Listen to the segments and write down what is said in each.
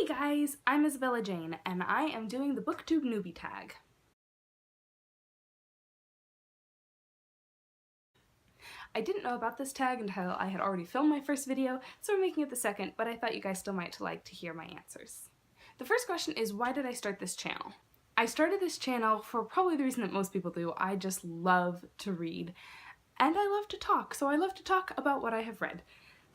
Hey guys, I'm Isabella Jane, and I am doing the Booktube Newbie Tag. I didn't know about this tag until I had already filmed my first video, so we're making it the second, but I thought you guys still might like to hear my answers. The first question is, why did I start this channel? I started this channel for probably the reason that most people do. I just love to read, and I love to talk, so I love to talk about what I have read.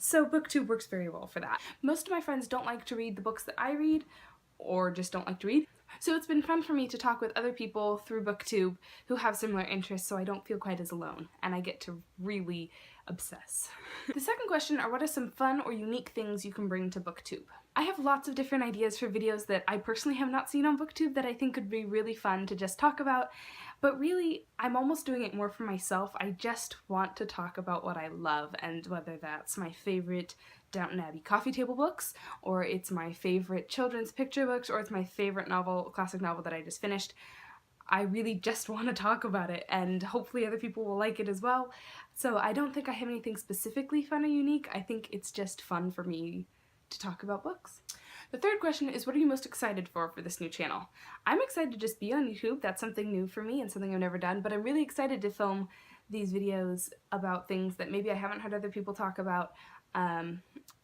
So Booktube works very well for that. Most of my friends don't like to read the books that I read, or just don't like to read. So it's been fun for me to talk with other people through Booktube who have similar interests, so I don't feel quite as alone, and I get to really obsess. The second question are, what are some fun or unique things you can bring to Booktube? I have lots of different ideas for videos that I personally have not seen on Booktube that I think would be really fun to just talk about, but really I'm almost doing it more for myself. I just want to talk about what I love, and whether that's my favorite Downton Abbey coffee table books, or it's my favorite children's picture books, or it's my favorite novel, classic novel that I just finished. I really just want to talk about it, and hopefully other people will like it as well. So I don't think I have anything specifically fun or unique. I think it's just fun for me to talk about books. The third question is, what are you most excited for this new channel? I'm excited to just be on YouTube. That's something new for me and something I've never done, but I'm really excited to film these videos about things that maybe I haven't heard other people talk about,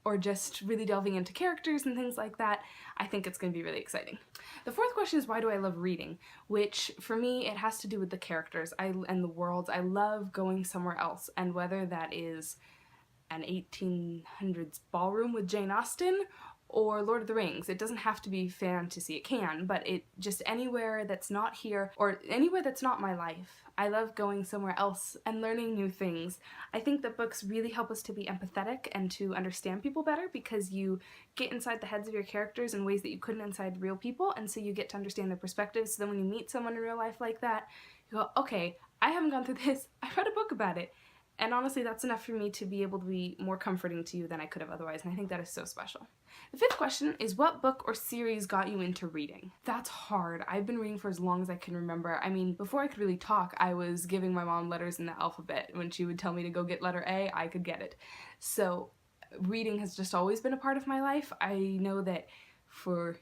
or just really delving into characters and things like that. I think it's going to be really exciting. The fourth question is, why do I love reading? Which, for me, it has to do with the characters and the worlds. I love going somewhere else, and whether that is an 1800s ballroom with Jane Austen or Lord of the Rings. It doesn't have to be fantasy, it can, but it just anywhere that's not here, or anywhere that's not my life. I love going somewhere else and learning new things. I think that books really help us to be empathetic and to understand people better, because you get inside the heads of your characters in ways that you couldn't inside real people, and so you get to understand their perspectives. So then when you meet someone in real life like that, you go, okay, I haven't gone through this, I read a book about it. And honestly, that's enough for me to be able to be more comforting to you than I could have otherwise, and I think that is so special. The fifth question is, what book or series got you into reading? That's hard. I've been reading for as long as I can remember. I mean, before I could really talk, I was giving my mom letters in the alphabet. When she would tell me to go get letter A, I could get it. So reading has just always been a part of my life. I know that for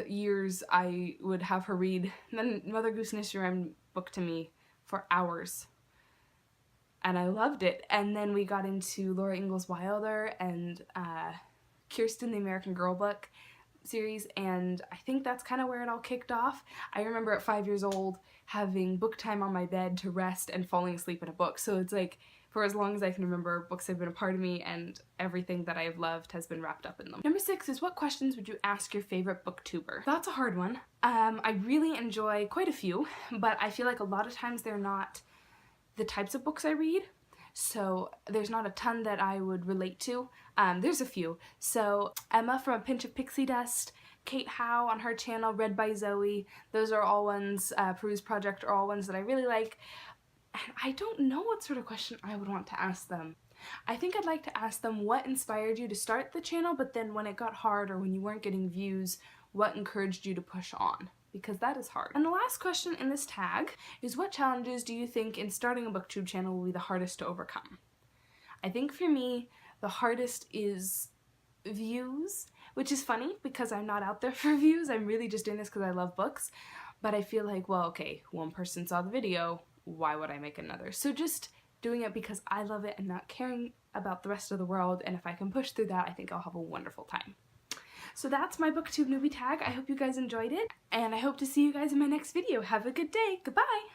years I would have her read the Mother Goose Nursery Rhyme book to me for hours. And I loved it. And then we got into Laura Ingalls Wilder and Kirsten the American Girl book series, and I think that's kind of where it all kicked off. I remember at 5 years old having book time on my bed to rest and falling asleep in a book. So it's like, for as long as I can remember, books have been a part of me, and everything that I have loved has been wrapped up in them. Number 6 is, what questions would you ask your favorite booktuber? That's a hard one. I really enjoy quite a few, but I feel like a lot of times they're not the types of books I read, so there's not a ton that I would relate to. There's a few. So Emma from A Pinch of Pixie Dust, Kate Howe on her channel, Read by Zoe, those are all ones, Peruse Project are all ones that I really like. And I don't know what sort of question I would want to ask them. I think I'd like to ask them what inspired you to start the channel, but then when it got hard or when you weren't getting views, what encouraged you to push on? Because that is hard. And the last question in this tag is, what challenges do you think in starting a booktube channel will be the hardest to overcome? I think for me, the hardest is views, which is funny because I'm not out there for views. I'm really just doing this because I love books. But I feel like, well, okay, one person saw the video, why would I make another? So just doing it because I love it and not caring about the rest of the world, and if I can push through that, I think I'll have a wonderful time. So that's my Booktube Newbie Tag. I hope you guys enjoyed it, and I hope to see you guys in my next video. Have a good day. Goodbye!